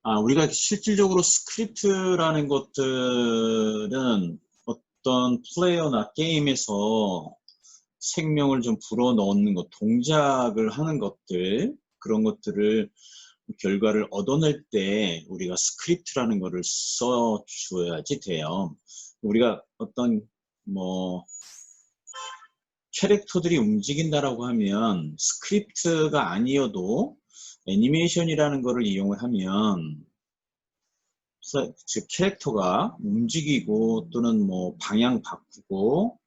우리가 실질적으로 스크립트라는 것들은 어떤 플레이어나 게임에서 생명을 좀 불어넣는 것, 동작을 하는 것들, 그런 것들을 결과를 얻어낼 때 우리가 스크립트라는 거를 써줘야지 돼요. 우리가 어떤 캐릭터들이 움직인다라고 하면 스크립트가 아니어도 애니메이션이라는 거를 이용을 하면 즉 캐릭터가 움직이고 또는 방향 바꾸고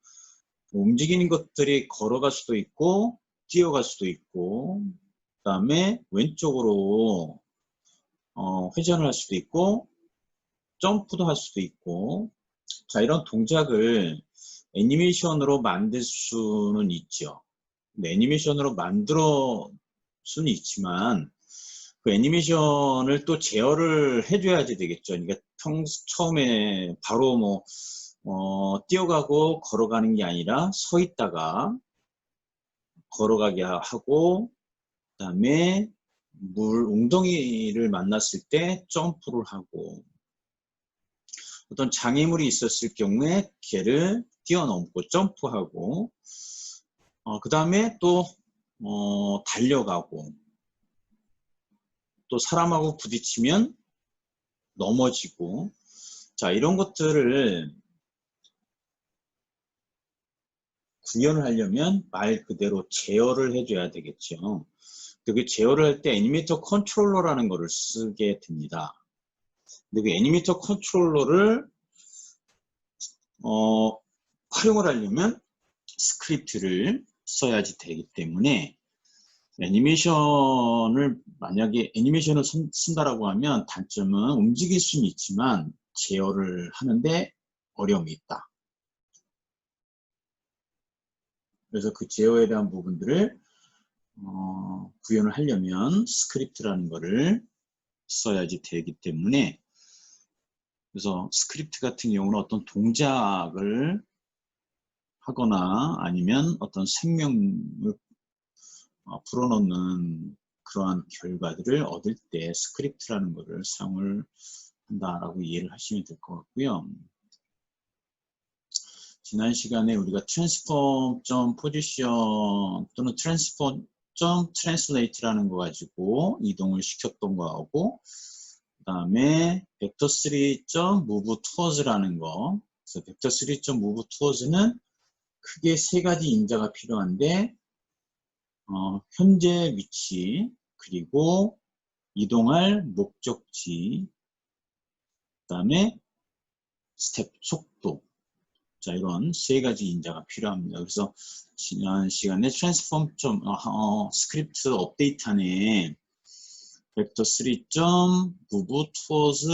움직이는 것들이 걸어갈 수도 있고 뛰어갈 수도 있고 그 다음에 왼쪽으로 회전을 할 수도 있고 점프도 할 수도 있고 자 이런 동작을 애니메이션으로 만들 수는 있죠. 애니메이션으로 만들어 수는 있지만 그 애니메이션을 또 제어를 해줘야지 되겠죠. 그러니까 처음에 바로 뛰어가고 걸어가는 게 아니라 서 있다가 걸어가게 하고 그 다음에 웅덩이를 만났을 때 점프를 하고 어떤 장애물이 있었을 경우에 걔를 뛰어넘고 점프하고 그 다음에 또 달려가고 또 사람하고 부딪히면 넘어지고 자 이런 것들을 구현을 하려면 말 그대로 제어를 해줘야 되겠죠. 그 제어를 할 때 애니메이터 컨트롤러라는 거를 쓰게 됩니다. 근데 그 애니메이터 컨트롤러를 활용을 하려면 스크립트를 써야지 되기 때문에 만약에 애니메이션을 쓴다라고 하면 단점은 움직일 수는 있지만 제어를 하는데 어려움이 있다. 그래서 그 제어에 대한 부분들을 구현을 하려면 스크립트라는 거를 써야지 되기 때문에 그래서 스크립트 같은 경우는 어떤 동작을 하거나 아니면 어떤 생명을 불어넣는 그러한 결과들을 얻을 때 스크립트라는 것을 사용을 한다라고 이해를 하시면 될 것 같고요. 지난 시간에 우리가 transform.position 또는 transform.translate라는 거 가지고 이동을 시켰던 거하고 그 다음에 vector3.move towards라는 거 그래서 vector3.move towards는 크게 세 가지 인자가 필요한데 현재 위치 그리고 이동할 목적지 그 다음에 스텝 속도 자 이런 세 가지 인자가 필요합니다. 그래서 지난 시간에 트랜스폼 스크립트 업데이트 안에 vector3.move towards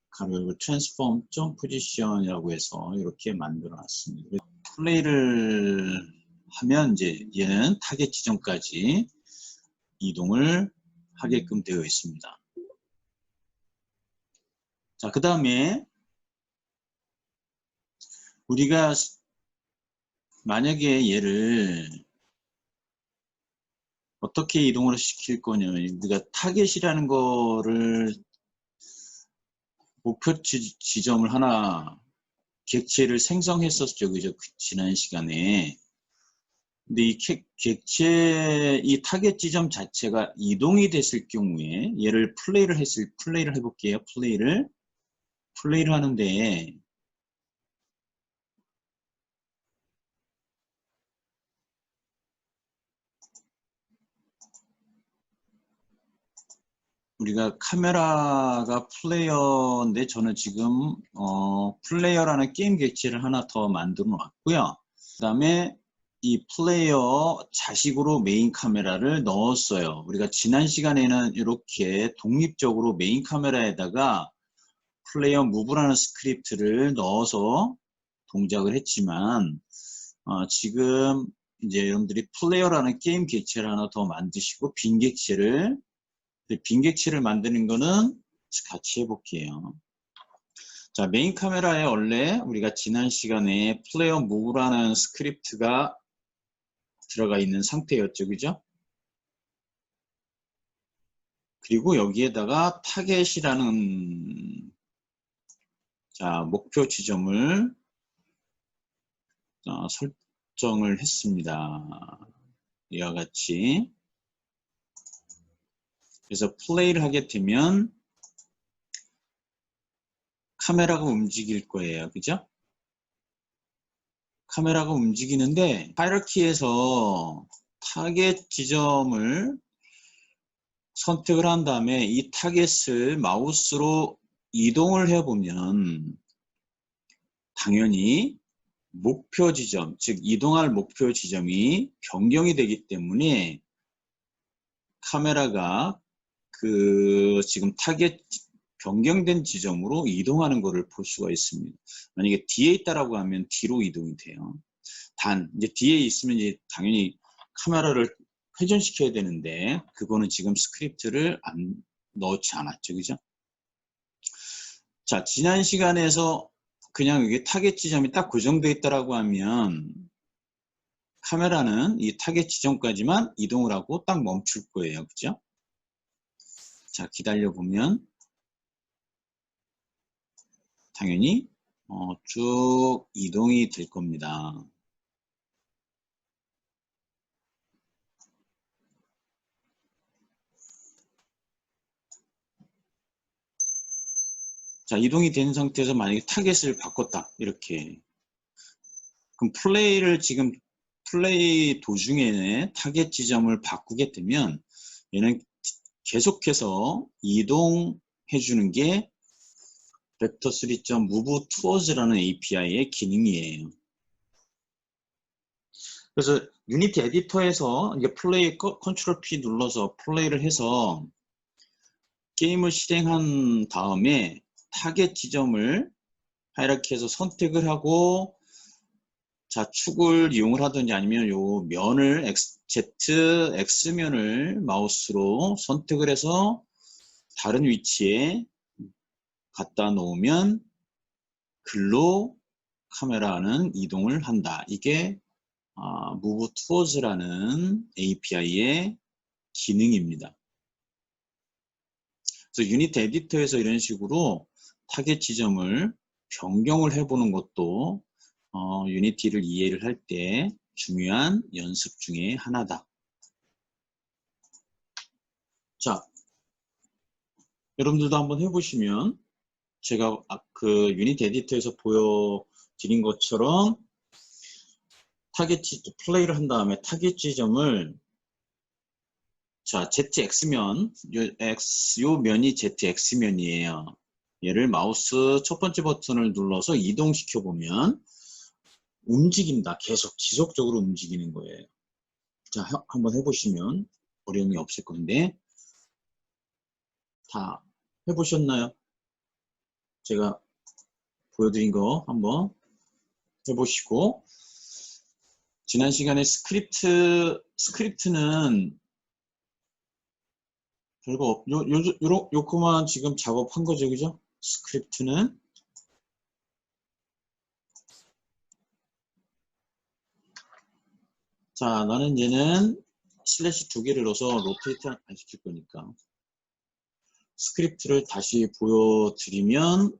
가로 transform.position이라고 해서 이렇게 만들어 놨습니다. 플레이를 하면 이제 얘는 타겟 지점까지 이동을 하게끔 되어 있습니다. 자, 그 다음에 우리가 만약에 얘를 어떻게 이동을 시킬 거냐면 우리가 타겟이라는 거를 목표 지점을 하나 객체를 생성했었죠. 그죠? 지난 시간에. 근데 이 타겟 지점 자체가 이동이 됐을 경우에 얘를 플레이를 해볼게요. 플레이를 하는데 우리가 카메라가 플레이어인데 저는 지금 플레이어라는 게임 객체를 하나 더 만들어 놨고요. 그 다음에 이 플레이어 자식으로 메인 카메라를 넣었어요. 우리가 지난 시간에는 이렇게 독립적으로 메인 카메라에다가 플레이어 무브라는 스크립트를 넣어서 동작을 했지만 지금 이제 여러분들이 플레이어라는 게임 객체를 하나 더 만드시고 빈 객체를 만드는 거는 같이 해볼게요. 자, 메인 카메라에 원래 우리가 지난 시간에 플레이어 무브라는 스크립트가 들어가 있는 상태였죠. 그죠? 그리고 여기에다가 타겟이라는 자, 목표 지점을 설정을 했습니다. 이와 같이. 그래서 플레이를 하게 되면 카메라가 움직일 거예요. 그죠? 카메라가 움직이는데 하이라키에서 타겟 지점을 선택을 한 다음에 이 타겟을 마우스로 이동을 해보면 당연히 목표 지점, 즉 이동할 목표 지점이 변경이 되기 때문에 카메라가 그 지금 타겟 변경된 지점으로 이동하는 것을 볼 수가 있습니다. 만약에 뒤에 있다라고 하면 뒤로 이동이 돼요. 단 이제 뒤에 있으면 이제 당연히 카메라를 회전시켜야 되는데 그거는 지금 스크립트를 안 넣지 않았죠, 그죠? 자, 지난 시간에서 그냥 이게 타겟 지점이 딱 고정되어 있다라고 하면 카메라는 이 타겟 지점까지만 이동을 하고 딱 멈출 거예요, 그죠? 자, 기다려 보면 당연히 쭉 이동이 될 겁니다. 자, 이동이 된 상태에서 만약에 타겟을 바꿨다. 이렇게. 그럼 플레이 도중에 타겟 지점을 바꾸게 되면 얘는 계속해서 이동해 주는 게 vector3.move towards라는 API의 기능이에요. 그래서 유니티 에디터에서 이게 플레이 컨트롤 P 눌러서 플레이를 해서 게임을 실행한 다음에 타겟 지점을 하이라키에서 선택을 하고 자축을 이용을 하든지 아니면 요 면을 Z, X면을 마우스로 선택을 해서 다른 위치에 갖다 놓으면 글로 카메라는 이동을 한다. 이게 Move Towards라는 API의 기능입니다. 그래서 유니티 에디터에서 이런 식으로 타겟 지점을 변경을 해보는 것도 유니티를 이해를 할 때 중요한 연습 중에 하나다. 자, 여러분들도 한번 해보시면 제가 그 유니티 에디터에서 보여드린 것처럼 플레이를 한 다음에 타겟 지점을 자, ZX면, 요 면이 ZX면이에요. 얘를 마우스 첫 번째 버튼을 눌러서 이동시켜 보면 움직인다. 계속 지속적으로 움직이는 거예요. 자, 한번 해보시면 어려움이 없을 건데 다 해보셨나요? 제가 보여드린 거 한번 해보시고 지난 시간에 스크립트는 별거 요거만 지금 작업한 거죠, 그죠? 스크립트는 자, 나는 얘는 슬래시 2개를 넣어서 로테이트 안 시킬 거니까 스크립트를 다시 보여드리면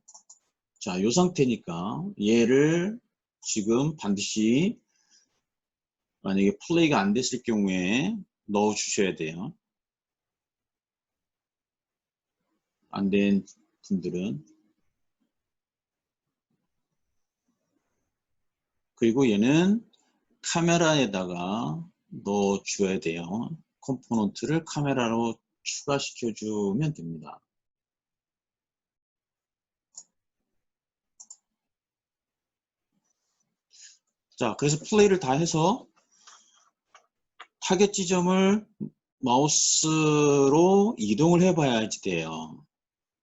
자, 이 상태니까 얘를 지금 반드시 만약에 플레이가 안 됐을 경우에 넣어 주셔야 돼요. 안 된 분들은. 그리고 얘는 카메라에다가 넣어 줘야 돼요. 컴포넌트를 카메라로 추가시켜 주면 됩니다. 자, 그래서 플레이를 다 해서 타겟 지점을 마우스로 이동을 해봐야지 돼요.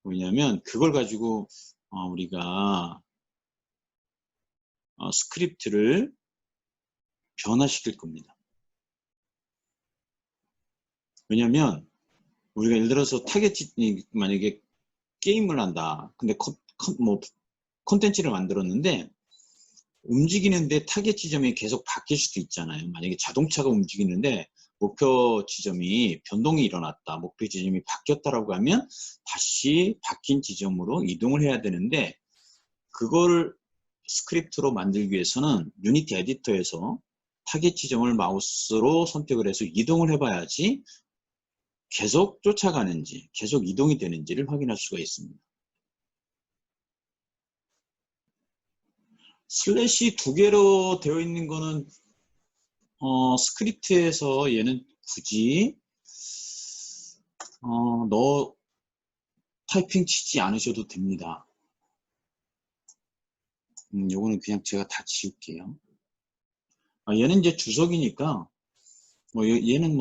왜냐하면 그걸 가지고 우리가 스크립트를 변화시킬 겁니다. 왜냐하면 우리가 예를 들어서 타겟이 만약에 게임을 한다. 근데 콘텐츠를 만들었는데 움직이는데 타겟 지점이 계속 바뀔 수도 있잖아요. 만약에 자동차가 움직이는데 목표 지점이 변동이 일어났다, 목표 지점이 바뀌었다라고 하면 다시 바뀐 지점으로 이동을 해야 되는데, 그거를 스크립트로 만들기 위해서는 유니티 에디터에서 타겟 지점을 마우스로 선택을 해서 이동을 해봐야지 계속 쫓아가는지 계속 이동이 되는지를 확인할 수가 있습니다. 슬래시 두 개로 되어 있는 거는 스크립트에서 얘는 굳이 너 타이핑 치지 않으셔도 됩니다. 요거는 그냥 제가 다 지울게요. 얘는 이제 주석이니까 얘는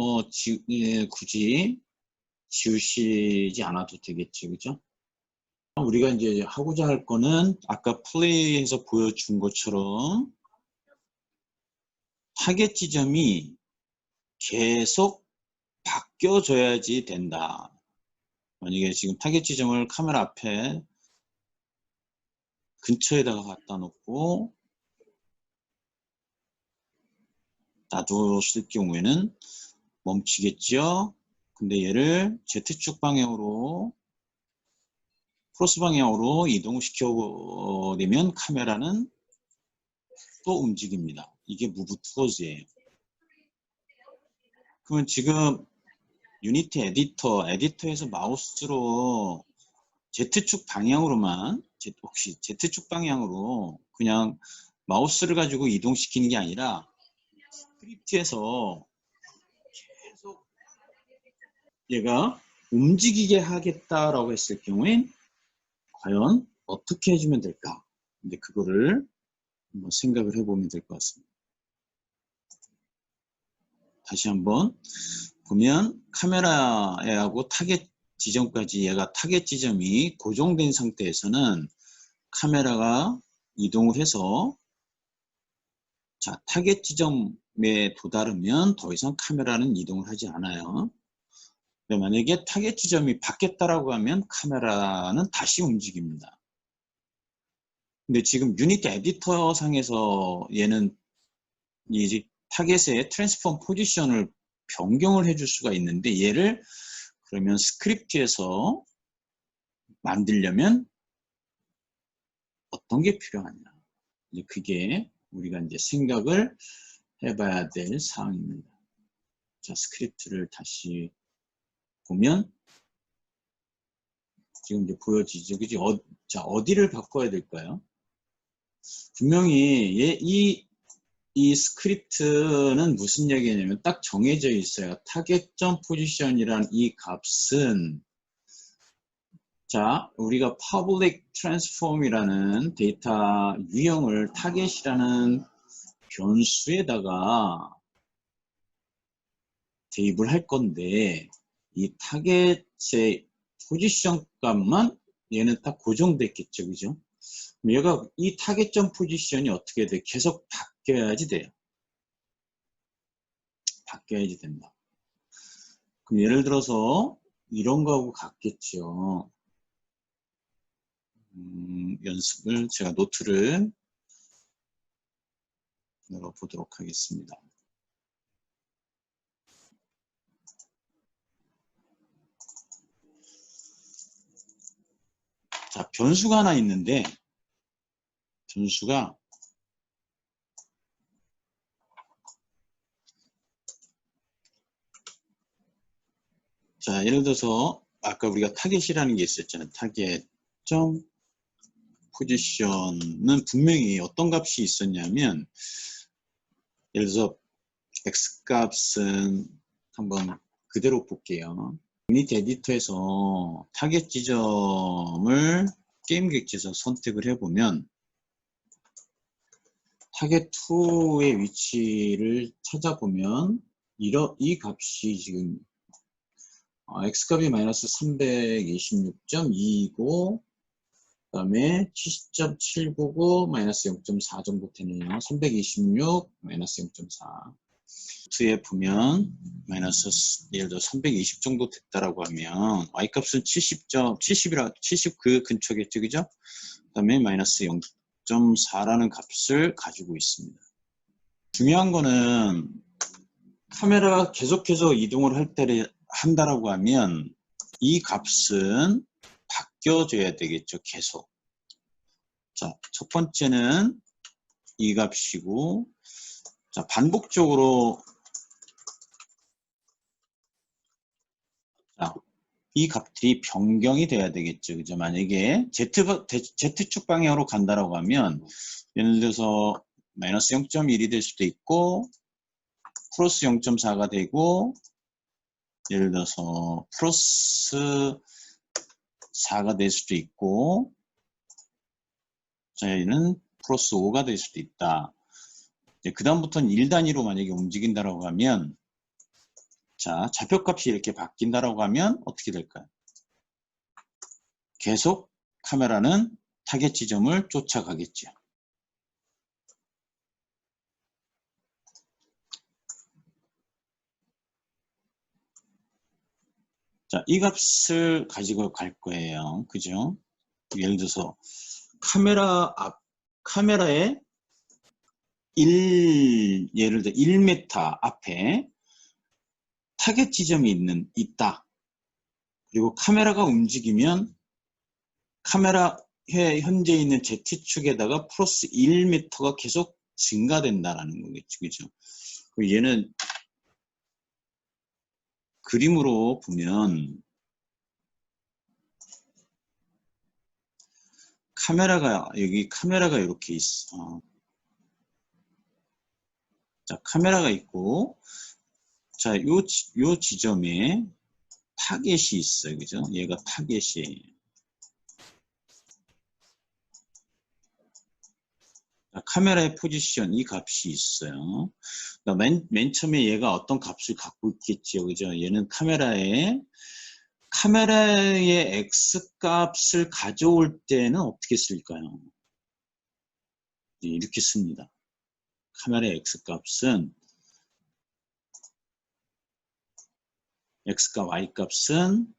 굳이 지우시지 않아도 되겠지, 그죠? 우리가 이제 하고자 할 거는 아까 플레이에서 보여준 것처럼 타겟 지점이 계속 바뀌어줘야지 된다. 만약에 지금 타겟 지점을 카메라 앞에 근처에다가 갖다 놓고 놔뒀을 경우에는 멈추겠죠. 근데 얘를 Z축 방향으로 크로스 방향으로 이동을 시켜내면 카메라는 또 움직입니다. 이게 무브 투어즈예요. 그러면 지금 유니티 에디터에서 마우스로 Z축 방향으로만, 혹시 Z축 방향으로 그냥 마우스를 가지고 이동시키는 게 아니라 스크립트에서 계속 얘가 움직이게 하겠다라고 했을 경우엔 과연 어떻게 해주면 될까? 근데 그거를 한번 생각을 해보면 될 것 같습니다. 다시 한번 보면 카메라하고 타겟 지점까지 얘가 타겟 지점이 고정된 상태에서는 카메라가 이동을 해서 자, 타겟 지점에 도달하면 더 이상 카메라는 이동을 하지 않아요. 근데 만약에 타겟 지점이 바뀌었다라고 하면 카메라는 다시 움직입니다. 근데 지금 유니티 에디터 상에서 얘는 이제 타겟의 트랜스폼 포지션을 변경을 해줄 수가 있는데 얘를 그러면 스크립트에서 만들려면 어떤 게 필요하냐. 이제 그게 우리가 이제 생각을 해봐야 될 사항입니다. 자, 스크립트를 다시 보면 지금 이제 보여지죠. 그지? 자, 어디를 바꿔야 될까요? 분명히 이 스크립트는 무슨 얘기냐면 딱 정해져 있어요. 타겟점 포지션이란 이 값은 자, 우리가 public transform이라는 데이터 유형을 타겟이라는 변수에다가 대입을 할 건데 이 타겟의 포지션 값만 얘는 딱 고정됐겠죠, 그죠? 얘가 이 타겟점 포지션이 어떻게 돼? 계속 바뀌어야지 돼요. 바뀌어야지 된다. 그럼 예를 들어서 이런 거하고 같겠죠. 연습을 제가 노트를 열어보도록 하겠습니다. 자, 변수가 하나 있는데 변수가 자, 예를 들어서 아까 우리가 타겟이라는 게 있었잖아요. 타겟점 포지션은 분명히 어떤 값이 있었냐면 예를 들어서 x값은 한번 그대로 볼게요. 유니티 에디터에서 타겟 지점을 게임 객지에서 선택을 해보면 타겟 2의 위치를 찾아보면 이 값이 지금 x값이 마이너스 326.2이고 그 다음에 70.799 마이너스 0.4 정도 되네요. 326 마이너스 0.4 2에 보면 마이너스 예를 들어 320 정도 됐다라고 하면 y값은 70 그 근처겠죠, 그죠? 그 다음에 마이너스 0.4라는 값을 가지고 있습니다. 중요한 거는 카메라가 계속해서 이동을 할 때를 한다라고 하면 이 값은 바뀌어줘야 되겠죠. 계속. 자, 첫 번째는 이 값이고, 자, 반복적으로, 자, 이 값들이 변경이 돼야 되겠죠. 그죠? 만약에 Z축 방향으로 간다라고 하면, 예를 들어서 마이너스 0.1이 될 수도 있고, 플러스 0.4가 되고, 예를 들어서 플러스 4가 될 수도 있고, 자, 얘는 플러스 5가 될 수도 있다. 그 다음부터는 1단위로 만약에 움직인다라고 하면, 자, 좌표값이 이렇게 바뀐다라고 하면 어떻게 될까요? 계속 카메라는 타겟 지점을 쫓아가겠죠. 자, 이 값을 가지고 갈 거예요. 그죠? 예를 들어서 카메라의 예를 들어 1m 앞에 타겟 지점이 있다. 그리고 카메라가 움직이면 카메라에 현재 있는 Z축에다가 플러스 1m가 계속 증가된다라는 거겠죠. 그죠? 얘는 그림으로 보면 여기 카메라가 이렇게 있어. 자, 카메라가 있고, 자, 요 지점에 타겟이 있어요. 그죠? 얘가 타겟이에요. 자, 카메라의 포지션, 이 값이 있어요. 그러니까 맨 처음에 얘가 어떤 값을 갖고 있겠죠. 그죠? 얘는 카메라의 X 값을 가져올 때는 어떻게 쓸까요? 이렇게 씁니다. 카메라의 X 값은 X과 Y 값은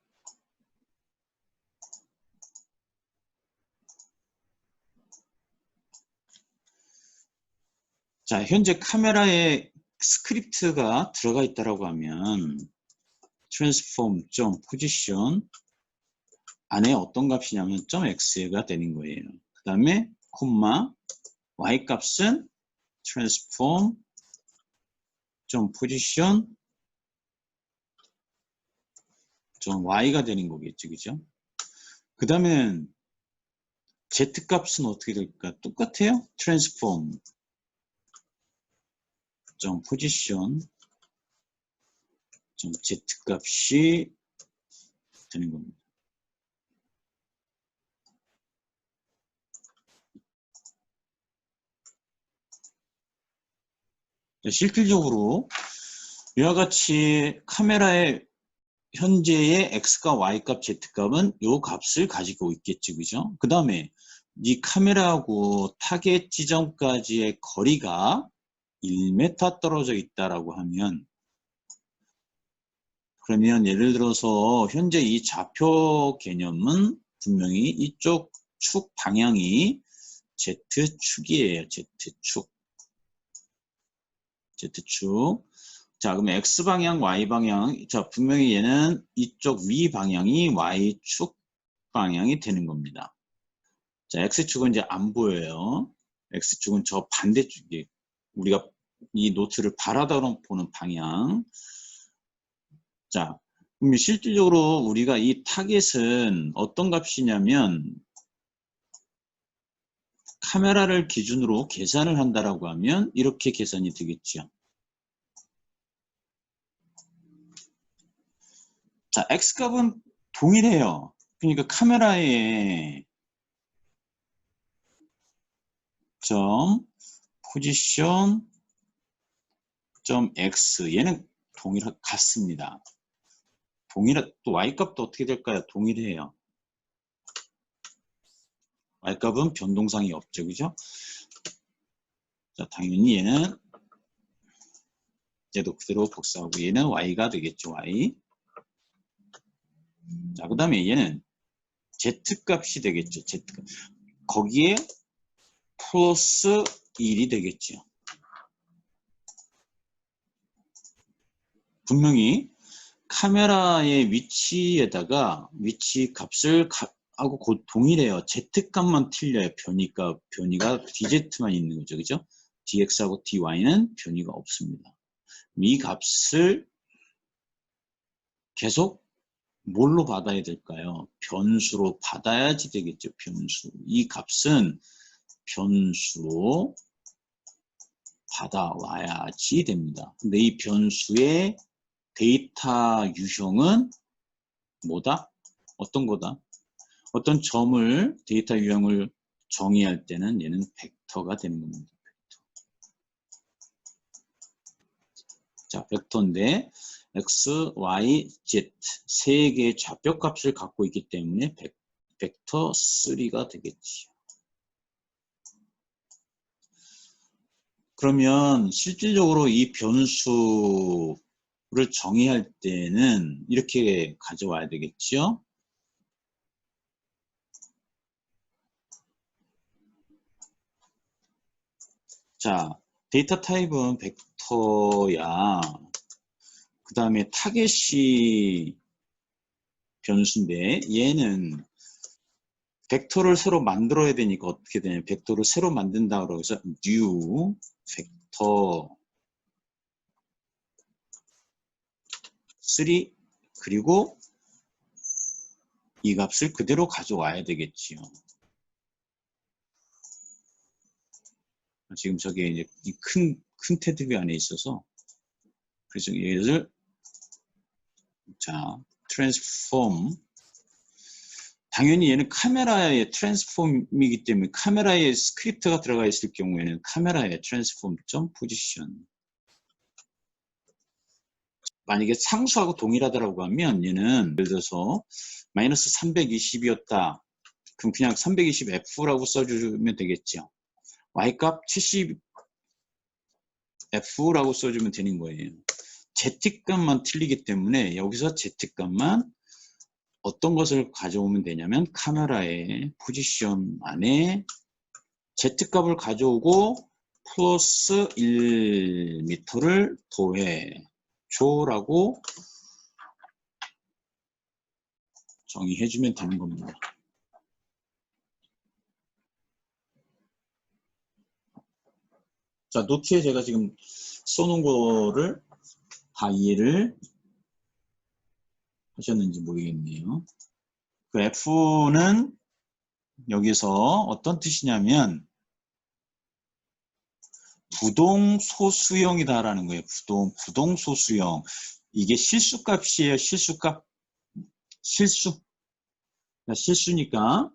자, 현재 카메라에 스크립트가 들어가 있다라고 하면 transform.position 안에 어떤 값이냐면 .x가 되는 거예요. 그 다음에 콤마 y 값은 transform.position y가 되는 거겠죠. 그죠? 그 다음에 z 값은 어떻게 될까? 똑같아요. transform.position z 값이 되는 겁니다. 실질적으로 이와 같이 카메라의 현재의 X값, Y값, Z값은 이 값을 가지고 있겠죠. 그죠? 그 다음에 이 카메라하고 타겟 지점까지의 거리가 1m 떨어져 있다라고 하면 그러면 예를 들어서 현재 이 좌표 개념은 분명히 이쪽 축 방향이 Z축이에요. Z축. 자, 그러면 X방향, Y방향. 자, 분명히 얘는 이쪽 위 방향이 Y축 방향이 되는 겁니다. 자, X축은 이제 안 보여요. X축은 저 반대쪽에 우리가 이 노트를 바라다 보는 방향. 자, 그럼 실질적으로 우리가 이 타겟은 어떤 값이냐면 카메라를 기준으로 계산을 한다라고 하면 이렇게 계산이 되겠죠. 자, X값은 동일해요. 그러니까 카메라의 포지션 x 얘는 같습니다. 또 y값도 어떻게 될까요? 동일해요. y값은 변동상이 없죠. 그죠? 자, 당연히 얘도 그대로 복사하고 얘는 y가 되겠죠. y. 자, 그 다음에 얘는 z값이 되겠죠. z값. 거기에 플러스 1이 되겠죠. 분명히 카메라의 위치에다가 위치 값을 하고 곧 동일해요. Z값만 틀려요. 변이가 DZ만 있는 거죠. 그죠? DX하고 DY는 변이가 없습니다. 이 값을 계속 뭘로 받아야 될까요? 변수로 받아야지 되겠죠. 변수. 이 값은 변수로 받아와야지 됩니다. 근데 이 변수의 데이터 유형은 뭐다? 어떤 거다? 어떤 점을 데이터 유형을 정의할 때는 얘는 벡터가 되는 겁니다. 자, 벡터인데 x, y, z 세 개의 좌표값을 갖고 있기 때문에 벡터 3가 되겠지요. 그러면 실질적으로 이 변수를 정의할 때는 이렇게 가져와야 되겠죠. 자, 데이터 타입은 벡터야. 그 다음에 타겟이 변수인데 얘는 벡터를 새로 만들어야 되니까 어떻게 되냐면 벡터를 새로 만든다고 해서 new 벡터 3 그리고 이 값을 그대로 가져와야 되겠지요. 지금 저게 이제 큰 테두리 안에 있어서 그래서 얘를 자 트랜스폼 당연히 얘는 카메라의 트랜스폼이기 때문에 카메라에 스크립트가 들어가 있을 경우에는 카메라의 트랜스폼 점 포지션 만약에 상수하고 동일하다고 하면 얘는 예를 들어서 마이너스 320이었다. 그럼 그냥 320F라고 써주면 되겠죠. Y값 70F라고 써주면 되는 거예요. Z값만 틀리기 때문에 여기서 Z값만 어떤 것을 가져오면 되냐면 카메라의 포지션 안에 Z값을 가져오고 플러스 1m를 더해 줘라고 정의해주면 되는 겁니다. 자, 노트에 제가 지금 써놓은 거를 다 이해를 하셨는지 모르겠네요. 그 F는 여기서 어떤 뜻이냐면 부동소수형이다라는 거예요. 부동소수형. 이게 실수값이에요. 실수값. 실수니까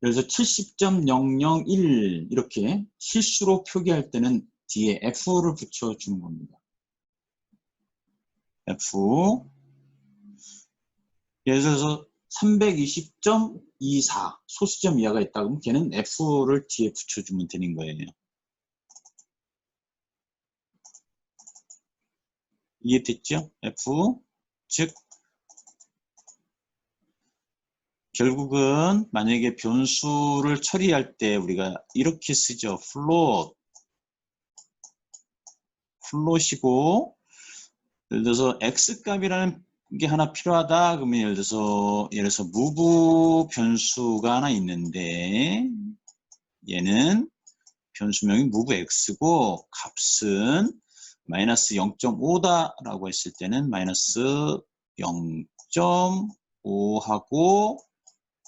예를 들어서 70.001 이렇게 실수로 표기할 때는 뒤에 F를 붙여주는 겁니다. F 예를 들어서 320.24 소수점 이하가 있다 그러면 걔는 F를 뒤에 붙여주면 되는 거예요. 이해됐죠? F 즉 결국은 만약에 변수를 처리할 때 우리가 이렇게 쓰죠. 플롯이고 예를 들어서 x값이라는 게 하나 필요하다 그러면 예를 들어서 move 변수가 하나 있는데 얘는 변수명이 move x고 값은 마이너스 0.5다라고 했을 때는 마이너스 0.5하고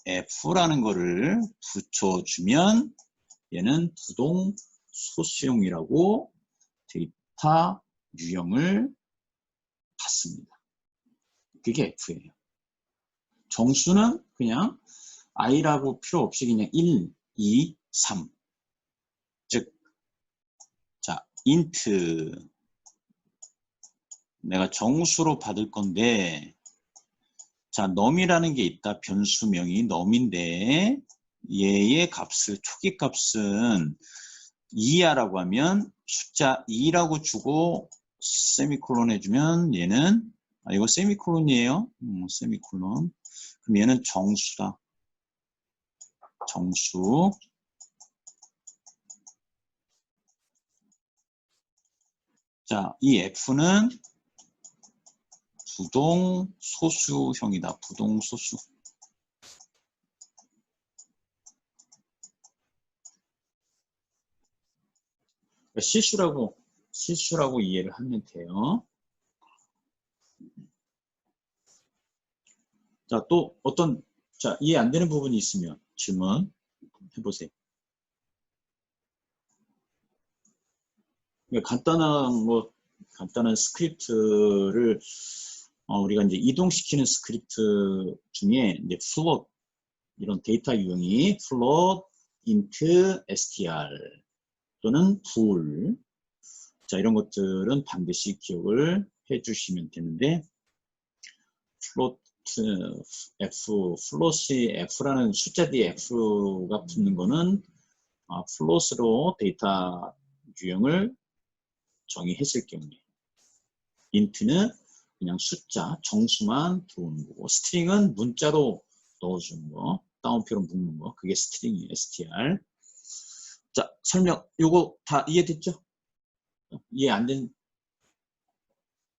F라는 거를 붙여주면 얘는 부동 소수형이라고 데이터 유형을 받습니다. 그게 F예요. 정수는 그냥 I라고 필요 없이 그냥 1, 2, 3. 즉, 자, int 내가 정수로 받을 건데 자, num이라는 게 있다. 변수명이 num인데 얘의 값을 초기 값은 2야라고 하면 숫자 2라고 주고 세미콜론 해주면 얘는 이거 세미콜론이에요. 세미콜론. 그럼 얘는 정수다. 정수. 자, 이 F는 부동소수형이다. 부동소수. 실수라고 이해를 하면 돼요. 자, 또 자, 이해 안 되는 부분이 있으면 질문 해보세요. 간단한 스크립트를 우리가 이제 이동시키는 스크립트 중에 이제 float 이런 데이터 유형이 float, int, str 또는 bool 자 이런 것들은 반드시 기억을 해주시면 되는데 float float이 f라는 숫자 뒤에 f가 붙는 거는 float으로 데이터 유형을 정의했을 경우에 int는 그냥 숫자, 정수만 들어오는 거고 스트링은 문자로 넣어주는 거, 따옴표로 묶는 거 그게 스트링이에요, str. 자, 설명 요거 다 이해됐죠? 이해 안 된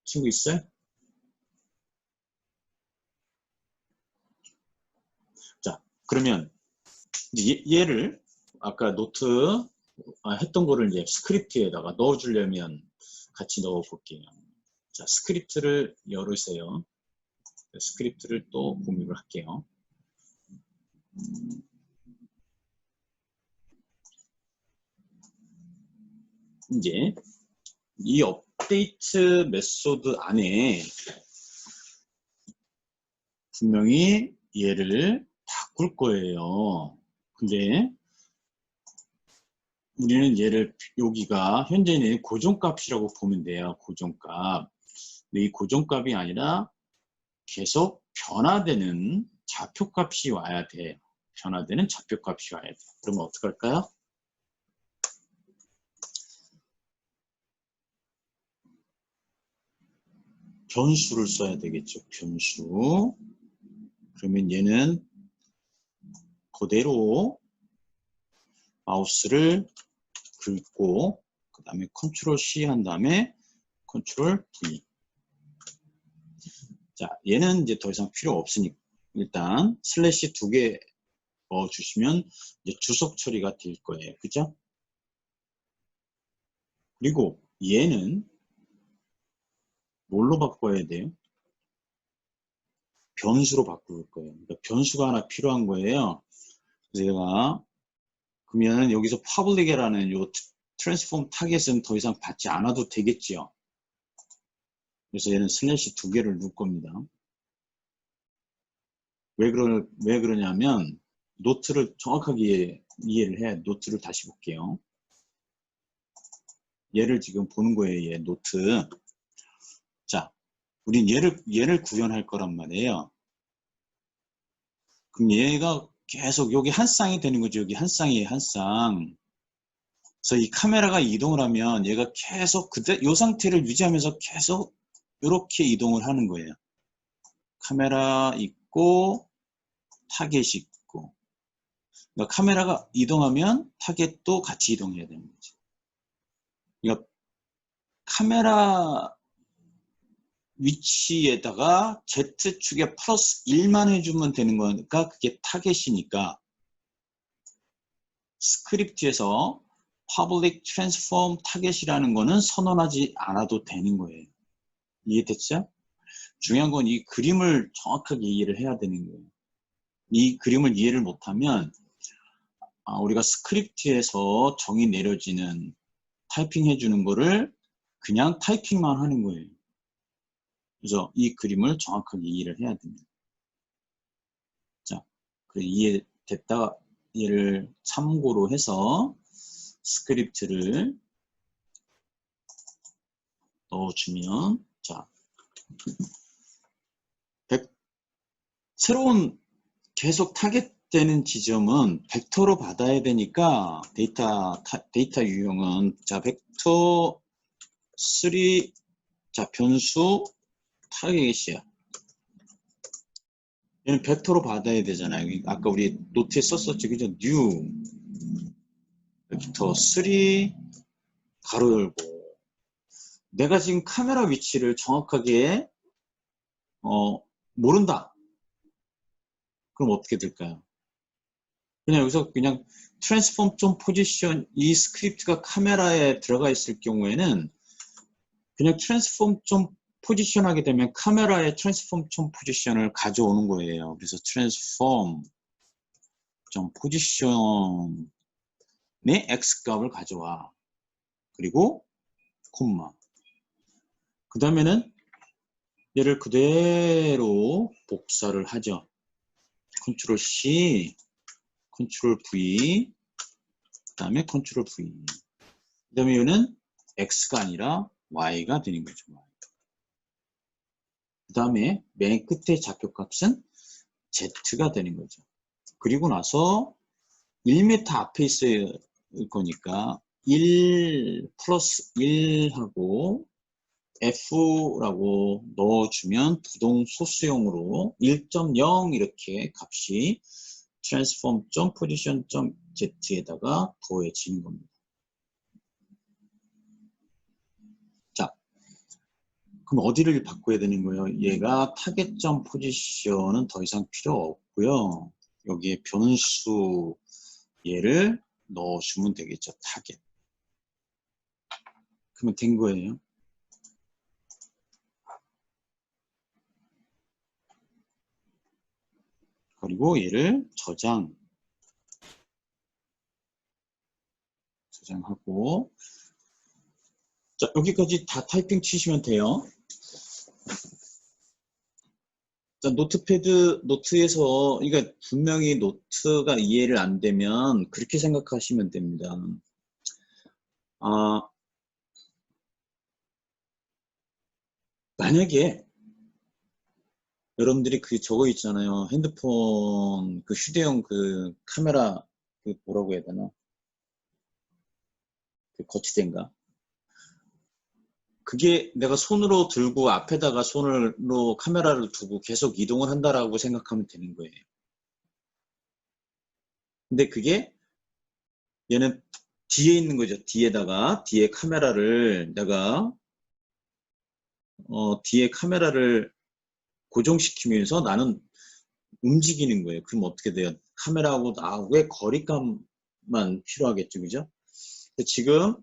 친구 있어요? 자, 그러면 얘를 아까 노트 했던 거를 이제 스크립트에다가 넣어주려면 같이 넣어볼게요. 자, 스크립트를 열으세요. 스크립트를 또 공유를 할게요. 이제 이 업데이트 메소드 안에 분명히 얘를 바꿀 거예요. 근데 우리는 얘를 여기가 현재는 고정값이라고 보면 돼요. 고정값. 근데 이 고정값이 아니라 계속 변화되는 좌표값이 와야 돼요. 변화되는 좌표값이 와야 돼요. 그러면 어떻게 할까요? 변수를 써야 되겠죠. 변수. 그러면 얘는 그대로 마우스를 긁고 그 다음에 컨트롤 C 한 다음에 컨트롤 V. 자, 얘는 이제 더 이상 필요 없으니까 일단 슬래시 2개 넣어주시면 이제 주석 처리가 될 거예요. 그죠? 그리고 얘는 뭘로 바꿔야 돼요? 변수로 바꿀 거예요. 그러니까 변수가 하나 필요한 거예요. 그래서 제가 그러면 여기서 public이라는 요 트랜스폼 타겟은 더 이상 받지 않아도 되겠지요. 그래서 얘는 슬래시 2개를 넣을 겁니다. 왜 그러냐면 노트를 정확하게 이해를 해야 노트를 다시 볼게요. 얘를 지금 보는 거예요. 얘 노트. 자, 우린 얘를 구현할 거란 말이에요. 그럼 얘가 계속 여기 한 쌍이 되는 거죠. 여기 한 쌍이에요. 한 쌍. 그래서 이 카메라가 이동을 하면 얘가 계속 이 상태를 유지하면서 계속 이렇게 이동을 하는 거예요. 카메라 있고 타겟이 있고 그러니까 카메라가 이동하면 타겟도 같이 이동해야 되는 거죠. 그러니까 카메라 위치에다가 Z축에 플러스 1만 해주면 되는 거니까 그게 타겟이니까 스크립트에서 public transform 타겟이라는 거는 선언하지 않아도 되는 거예요. 이해됐죠? 중요한 건 이 그림을 정확하게 이해를 해야 되는 거예요. 이 그림을 이해를 못하면 우리가 스크립트에서 정의 내려지는 타이핑 해주는 거를 그냥 타이핑만 하는 거예요. 그래서 이 그림을 정확하게 이해를 해야 됩니다. 자, 그래 이해됐다. 얘를 참고로 해서 스크립트를 넣어주면 자, 새로운 계속 타겟되는 지점은 벡터로 받아야 되니까 데이터 유형은 자 벡터 3 자 변수 타겟이야. 얘는 벡터로 받아야 되잖아요. 아까 우리 노트에 썼었죠. 그죠? new 벡터 3 가로 열고 내가 지금 카메라 위치를 정확하게 모른다. 그럼 어떻게 될까요? 그냥 여기서 그냥 transform.position 이 스크립트가 카메라에 들어가 있을 경우에는 그냥 transform.position 하게 되면 카메라의 transform.position을 가져오는 거예요. 그래서 transform.position의 x값을 가져와. 그리고 콤마. 그 다음에는 얘를 그대로 복사를 하죠. 컨트롤 C, 컨트롤 V, 그 다음에 컨트롤 V. 그 다음에 이거는 X가 아니라 Y가 되는 거죠. 그 다음에 맨 끝에 좌표값은 Z가 되는 거죠. 그리고 나서 1m 앞에 있을 거니까 1 플러스 1하고 F라고 넣어주면 부동 소수용으로 1.0 이렇게 값이 transform.position.z에다가 더해지는 겁니다. 자, 그럼 어디를 바꿔야 되는 거예요? 얘가 target.position은 더 이상 필요 없고요. 여기에 변수 얘를 넣어주면 되겠죠. target. 그러면 된 거예요. 그리고 얘를 저장하고 자, 여기까지 다 타이핑 치시면 돼요. 자, 노트에서 이거 분명히 노트가 이해를 안 되면 그렇게 생각하시면 됩니다. 만약에 여러분들이 그 저거 있잖아요. 핸드폰 그 휴대용 그 카메라 그 뭐라고 해야 되나? 그 거치대인가? 그게 내가 손으로 들고 앞에다가 손으로 카메라를 두고 계속 이동을 한다라고 생각하면 되는 거예요. 근데 그게 얘는 뒤에 있는 거죠. 뒤에 카메라를 내가 뒤에 카메라를 고정시키면서 나는 움직이는 거예요. 그럼 어떻게 돼요? 카메라하고 나하고의 거리감만 필요하겠죠. 그죠? 지금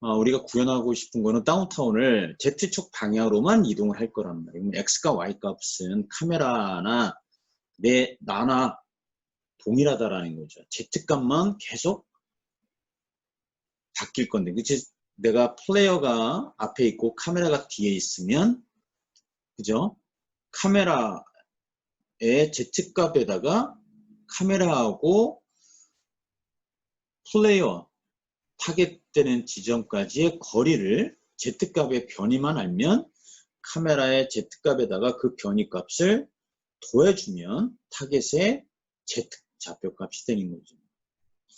우리가 구현하고 싶은 거는 다운타운을 Z축 방향으로만 이동을 할 거란 말이에요. X과 Y 값은 카메라나 나나 동일하다라는 거죠. Z값만 계속 바뀔 건데, 그치? 내가 플레이어가 앞에 있고 카메라가 뒤에 있으면, 그죠? 카메라의 Z값에다가 카메라하고 플레이어, 타겟되는 지점까지의 거리를 Z값의 변이만 알면 카메라의 Z값에다가 그 변이값을 더해주면 타겟의 Z 좌표값이 되는 거죠.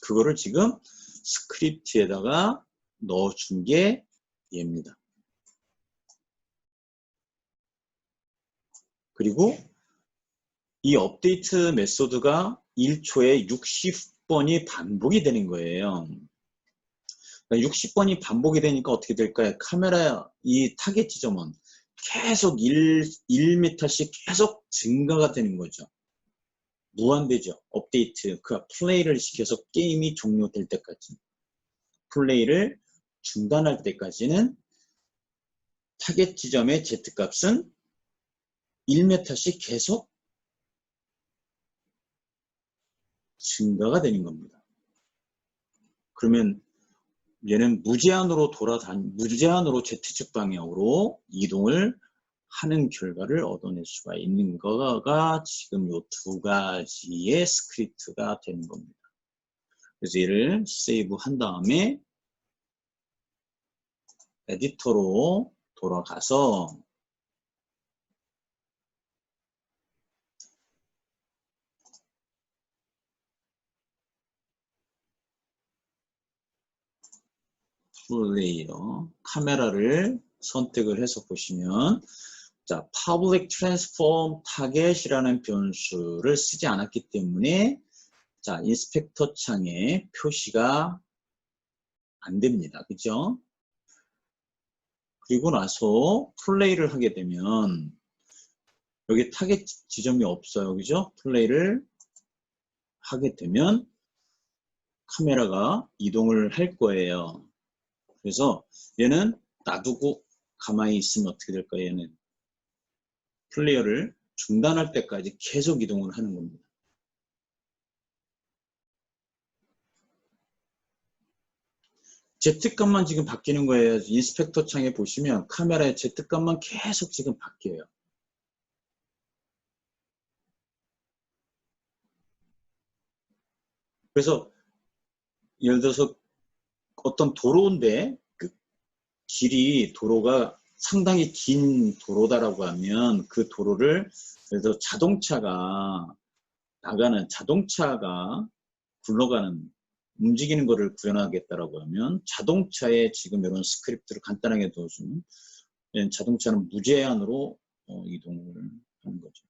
그거를 지금 스크립트에다가 넣어준 게 얘입니다. 그리고 이 업데이트 메소드가 1초에 60번이 반복이 되는 거예요. 60번이 반복이 되니까 어떻게 될까요? 카메라 이 타겟 지점은 계속 1m씩 계속 증가가 되는 거죠. 무한대죠. 업데이트, 그 플레이를 시켜서 게임이 종료될 때까지. 플레이를 중단할 때까지는 타겟 지점의 Z값은 1m씩 계속 증가가 되는 겁니다. 그러면 얘는 무제한으로 Z축 방향으로 이동을 하는 결과를 얻어낼 수가 있는 거가 지금 이 두 가지의 스크립트가 되는 겁니다. 그래서 얘를 세이브 한 다음에 에디터로 돌아가서 플레이어 카메라를 선택을 해서 보시면 자, public transform target이라는 변수를 쓰지 않았기 때문에 자, 인스펙터 창에 표시가 안 됩니다. 그죠? 그리고 나서 플레이를 하게 되면 여기 타겟 지점이 없어요. 그죠? 플레이를 하게 되면 카메라가 이동을 할 거예요. 그래서 얘는 놔두고 가만히 있으면 어떻게 될까요? 얘는 플레이어를 중단할 때까지 계속 이동을 하는 겁니다. Z값만 지금 바뀌는 거예요. 인스펙터 창에 보시면 카메라의 Z값만 계속 지금 바뀌어요. 그래서 예를 들어서 어떤 도로인데 그 길이 도로가 상당히 긴 도로다라고 하면 그 도로를 예를 들어 자동차가 굴러가는 움직이는 거를 구현하겠다라고 하면 자동차에 지금 이런 스크립트를 간단하게 넣어주면 자동차는 무제한으로 이동을 하는 거죠.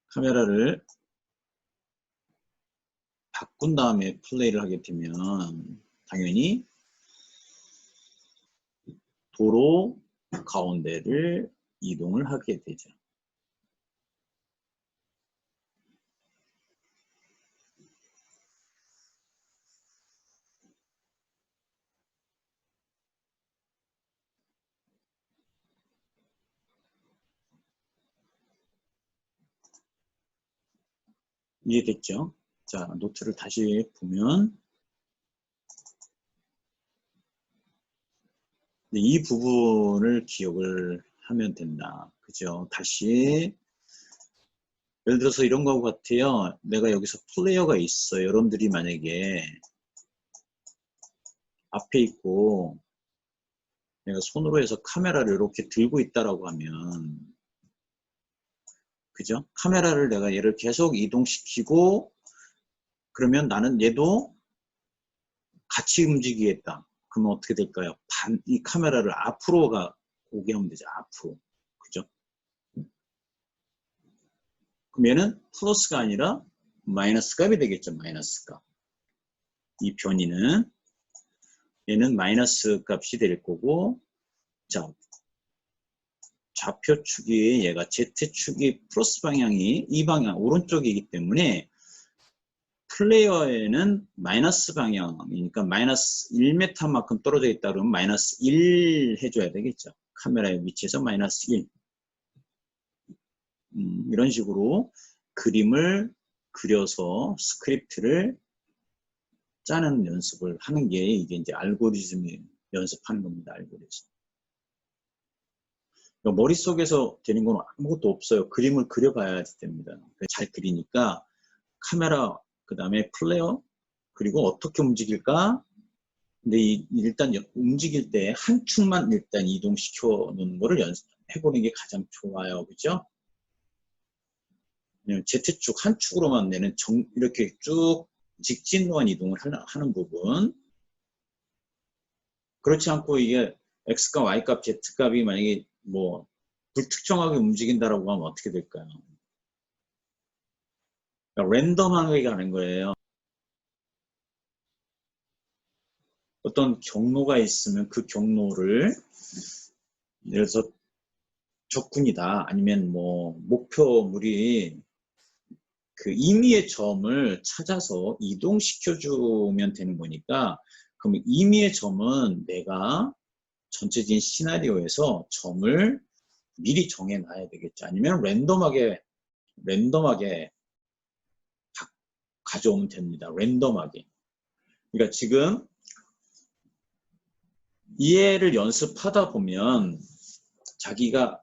카메라를 바꾼 다음에 플레이를 하게 되면 당연히 도로 가운데를 이동을 하게 되죠. 이해됐죠? 자, 노트를 다시 보면 이 부분을 기억을 하면 된다. 그죠? 다시 예를 들어서 이런 거 같아요. 내가 여기서 플레이어가 있어요. 여러분들이 만약에 앞에 있고 내가 손으로 해서 카메라를 이렇게 들고 있다라고 하면 그죠? 카메라를 내가 얘를 계속 이동시키고 그러면 나는 얘도 같이 움직이겠다. 그러면 어떻게 될까요? 이 카메라를 앞으로가 오게 하면 되죠. 앞으로. 그죠? 그럼 얘는 플러스가 아니라 마이너스 값이 되겠죠. 마이너스 값. 이 변이는 얘는 마이너스 값이 될 거고 자 좌표축이 얘가 Z축이 플러스 방향이 이 방향 오른쪽이기 때문에 플레이어에는 마이너스 방향이니까 마이너스 1m만큼 떨어져 있다 그러면 마이너스 1 해줘야 되겠죠. 카메라의 위치에서 마이너스 1 이런 식으로 그림을 그려서 스크립트를 짜는 연습을 하는 게 이게 이제 알고리즘이 연습하는 겁니다. 알고리즘. 머릿속에서 되는 건 아무것도 없어요. 그림을 그려봐야 됩니다. 잘 그리니까 카메라, 그 다음에 플레이어, 그리고 어떻게 움직일까? 근데 일단 움직일 때 한 축만 일단 이동시켜 놓는 거를 연습해보는 게 가장 좋아요. 그죠? Z축 한 축으로만 내는 이렇게 쭉 직진로한 이동을 하는 부분. 그렇지 않고 이게 X값, Y값, Z값이 만약에 뭐 불특정하게 움직인다라고 하면 어떻게 될까요? 그러니까 랜덤하게 가는 거예요. 어떤 경로가 있으면 그 경로를 예를 들어서 적군이다 아니면 뭐 목표물이 그 임의의 점을 찾아서 이동시켜 주면 되는 거니까 그럼 임의의 점은 내가 전체적인 시나리오에서 점을 미리 정해 놔야 되겠죠. 아니면 랜덤하게 가져오면 됩니다. 랜덤하게. 그러니까 지금 이해를 연습하다 보면 자기가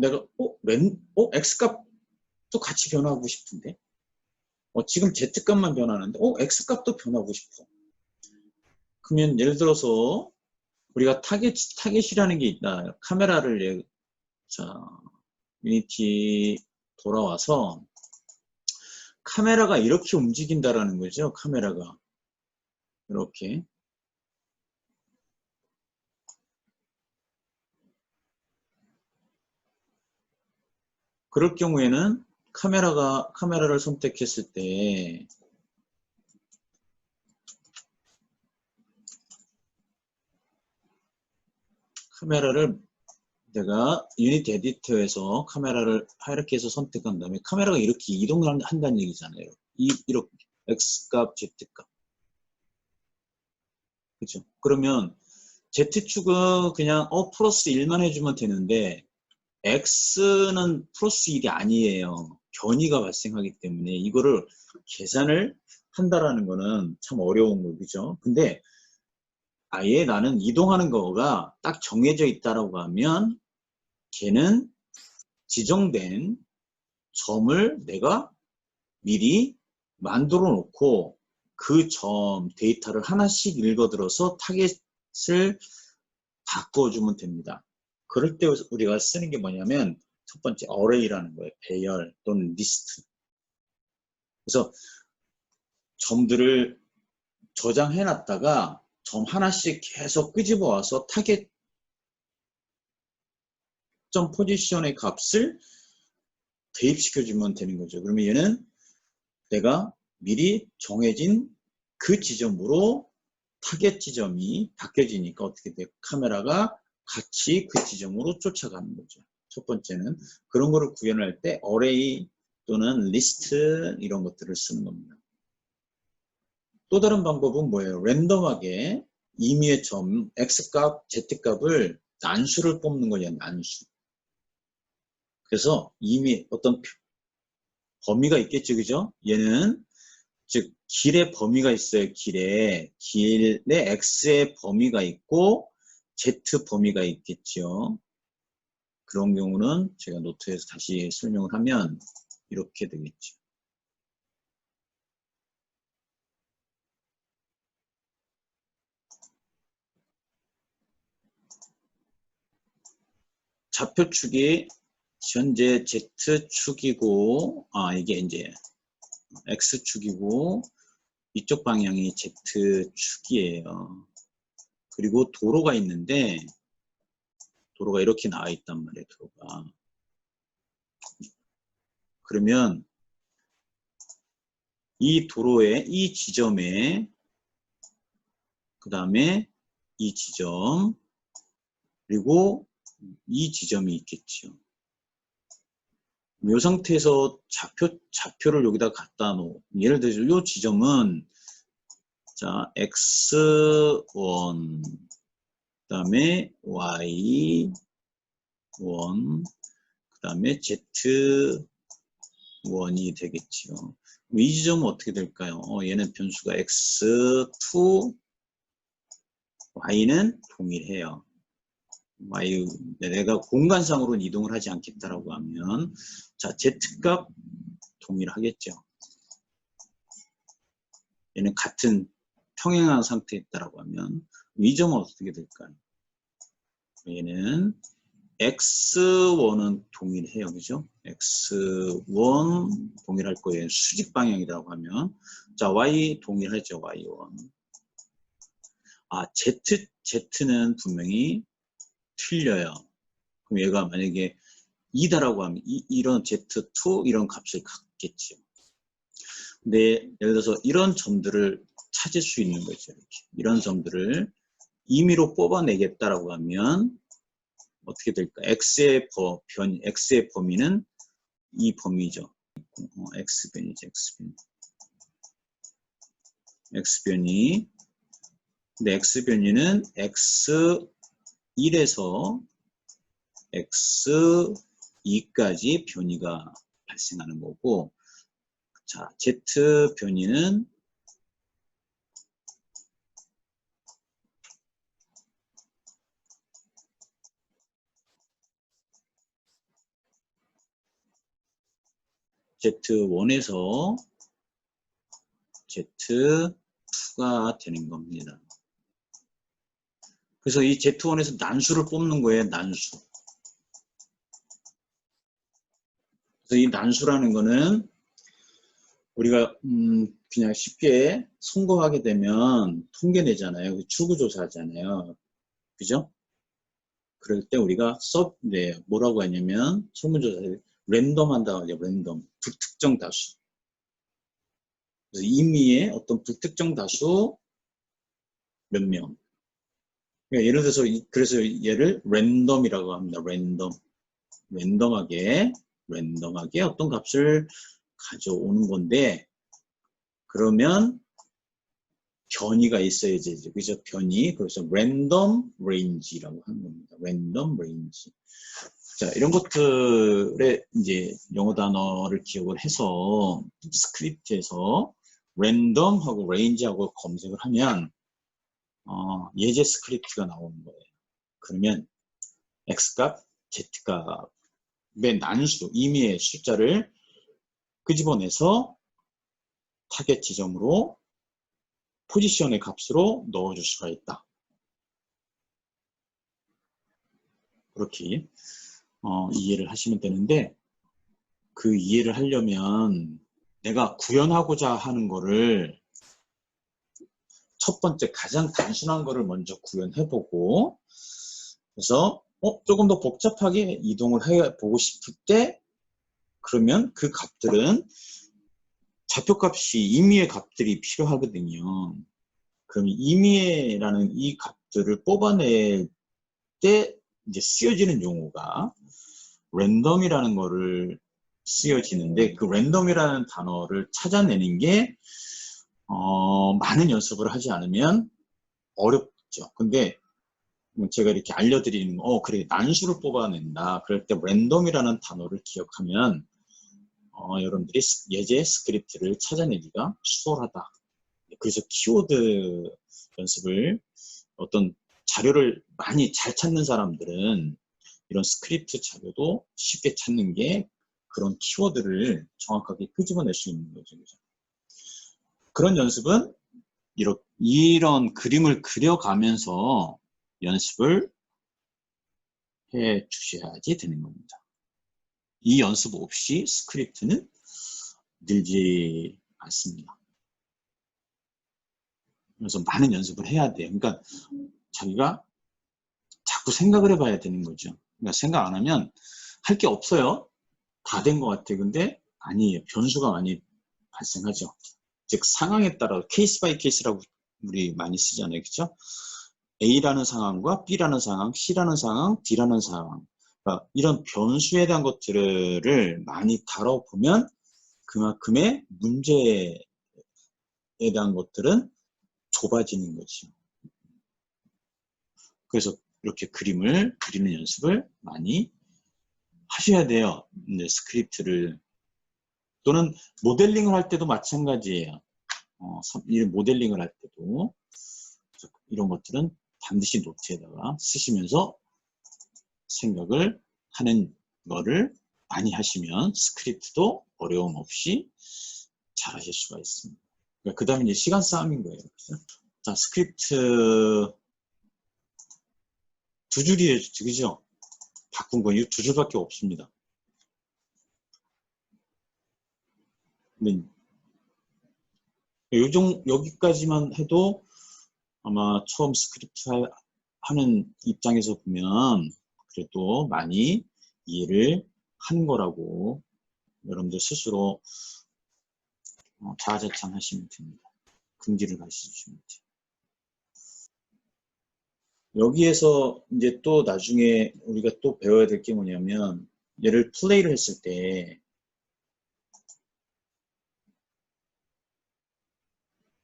내가 X값도 같이 변화하고 싶은데 지금 Z값만 변하는데 X값도 변하고 싶어. 그러면 예를 들어서 우리가 타겟이라는 게 있다. 카메라를 자 유니티 돌아와서 카메라가 이렇게 움직인다라는 거죠. 카메라가 이렇게 그럴 경우에는 카메라를 선택했을 때 카메라를 내가 유닛 에디터에서 카메라를 하이라키에서 선택한 다음에 카메라가 이렇게 이동을 한다는 얘기잖아요. 이렇게 X값, Z값. 그죠? 그러면 Z축은 그냥 플러스 1만 해주면 되는데 X는 플러스 1이 아니에요. 변이가 발생하기 때문에 이거를 계산을 한다라는 거는 참 어려운 거, 그죠? 근데 아예 나는 이동하는 거가 딱 정해져 있다라고 하면 걔는 지정된 점을 내가 미리 만들어 놓고 그 점 데이터를 하나씩 읽어들어서 타겟을 바꿔주면 됩니다. 그럴 때 우리가 쓰는 게 뭐냐면 첫 번째 array라는 거예요. 배열 또는 리스트. 그래서 점들을 저장해 놨다가 점 하나씩 계속 끄집어 와서 타겟 점 포지션의 값을 대입시켜주면 되는 거죠. 그러면 얘는 내가 미리 정해진 그 지점으로 타겟 지점이 바뀌어지니까 어떻게 돼요? 카메라가 같이 그 지점으로 쫓아가는 거죠. 첫 번째는 그런 거를 구현할 때 array 또는 list 이런 것들을 쓰는 겁니다. 또 다른 방법은 뭐예요? 랜덤하게 임의의 점 X값, Z값을 난수를 뽑는 거예요. 난수. 그래서 이미 어떤 범위가 있겠죠. 그죠? 얘는 즉 길의 범위가 있어요. 길에 X의 범위가 있고 Z 범위가 있겠죠. 그런 경우는 제가 노트에서 다시 설명을 하면 이렇게 되겠죠. 좌표축이 현재 Z축이고 이게 이제 X축이고 이쪽 방향이 Z축이에요. 그리고 도로가 있는데 도로가 이렇게 나와 있단 말이에요. 도로가. 그러면 이 도로에 이 지점에 그 다음에 이 지점 그리고 이 지점이 있겠죠. 이 상태에서 좌표를 여기다 갖다 놓고 예를 들어서 이 지점은 자 x1 그 다음에 y1 그 다음에 z1이 되겠죠. 이 지점은 어떻게 될까요? 얘는 변수가 x2 y는 동일해요. 내가 공간상으로는 이동을 하지 않겠다라고 하면 자 z값 동일하겠죠. 얘는 같은 평행한 상태에 있다라고 하면 이 점은 어떻게 될까요? 얘는 x1은 동일해요. 그죠? x1 동일할 거예요. 수직 방향이라고 하면 자 y 동일하죠. y1 z는 분명히 틀려요. 그럼 얘가 만약에 2다라고 하면 이런 z2 이런 값을 갖겠죠. 근데 예를 들어서 이런 점들을 찾을 수 있는 거죠. 이렇게. 이런 점들을 임의로 뽑아내겠다라고 하면 어떻게 될까? x의 범위는 이 범위죠. x변이죠. x변이. 근데 x변이는 x1에서 x2까지 변이가 발생하는 거고 자, z 변이는 z1에서 z2가 되는 겁니다. 그래서 이 z1에서 난수를 뽑는 거예요. 난수. 그래서 이 난수라는 거는 우리가 그냥 쉽게 송거하게 되면 통계 내잖아요. 출구조사 하잖아요. 그죠? 그럴 때 우리가 뭐라고 하냐면 설문조사를 랜덤 한다고 하죠. 랜덤. 불특정 다수. 그래서 임의의 어떤 불특정 다수 몇 명. 그러니까 예를 들어서 그래서 얘를 랜덤이라고 합니다. 랜덤하게 어떤 값을 가져오는 건데, 그러면 변이가 있어야지. 그죠? 변이. 그래서 랜덤 레인지라고 하는 겁니다. 랜덤 레인지. 자, 이런 것들의 이제 영어 단어를 기억을 해서 스크립트에서 랜덤하고 레인지하고 검색을 하면 예제 스크립트가 나오는 거예요. 그러면 x값, z값의 난수, 임의의 숫자를 끄집어내서 타겟 지점으로 포지션의 값으로 넣어줄 수가 있다. 그렇게 이해를 하시면 되는데, 그 이해를 하려면 내가 구현하고자 하는 거를 첫 번째 가장 단순한 거를 먼저 구현해보고, 그래서 조금 더 복잡하게 이동을 해보고 싶을 때, 그러면 그 값들은 좌표값이 임의의 값들이 필요하거든요. 그럼 임의라는 이 값들을 뽑아낼 때 이제 쓰여지는 용어가 랜덤이라는 거를 쓰여지는데, 그 랜덤이라는 단어를 찾아내는 게 많은 연습을 하지 않으면 어렵죠. 근데 제가 이렇게 알려드리는 그래, 난수를 뽑아낸다. 그럴 때 랜덤이라는 단어를 기억하면 여러분들이 예제 스크립트를 찾아내기가 수월하다. 그래서 키워드 연습을, 어떤 자료를 많이 잘 찾는 사람들은 이런 스크립트 자료도 쉽게 찾는 게 그런 키워드를 정확하게 끄집어낼 수 있는 거죠. 그런 연습은 이런 그림을 그려가면서 연습을 해 주셔야지 되는 겁니다. 이 연습 없이 스크립트는 늘지 않습니다. 그래서 많은 연습을 해야 돼요. 그러니까 자기가 자꾸 생각을 해봐야 되는 거죠. 그러니까 생각 안 하면 할 게 없어요. 다 된 것 같아요. 근데 아니에요. 변수가 많이 발생하죠. 즉 상황에 따라 케이스 바이 케이스라고 우리 많이 쓰잖아요. 그렇죠? A라는 상황과 B라는 상황, C라는 상황, D라는 상황. 그러니까 이런 변수에 대한 것들을 많이 다뤄보면 그만큼의 문제에 대한 것들은 좁아지는 거죠. 그래서 이렇게 그림을 그리는 연습을 많이 하셔야 돼요. 스크립트를. 또는 모델링을 할 때도 마찬가지예요. 모델링을 할 때도 이런 것들은 반드시 노트에다가 쓰시면서 생각을 하는 거를 많이 하시면 스크립트도 어려움 없이 잘 하실 수가 있습니다. 그 다음에 이제 시간 싸움인 거예요. 그렇죠? 자, 스크립트 두 줄이에요. 그죠? 바꾼 거, 이 두 줄밖에 없습니다. 근데 여기까지만 해도 아마 처음 스크립트 하는 입장에서 보면 그래도 많이 이해를 한 거라고 여러분들 스스로 자아자찬 하시면 됩니다. 긍지를 가지시면 돼요. 여기에서 이제 또 나중에 우리가 또 배워야 될 게 뭐냐면, 얘를 플레이를 했을 때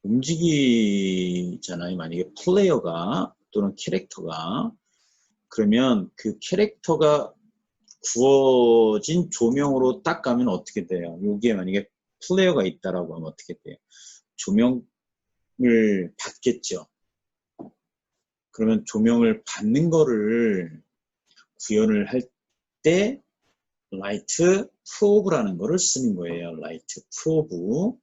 움직이잖아요. 만약에 플레이어가 또는 캐릭터가, 그러면 그 캐릭터가 구워진 조명으로 딱 가면 어떻게 돼요? 여기에 만약에 플레이어가 있다라고 하면 어떻게 돼요? 조명을 받겠죠. 그러면 조명을 받는 거를 구현을 할 때 라이트 프로브라는 거를 쓰는 거예요. 라이트 프로브.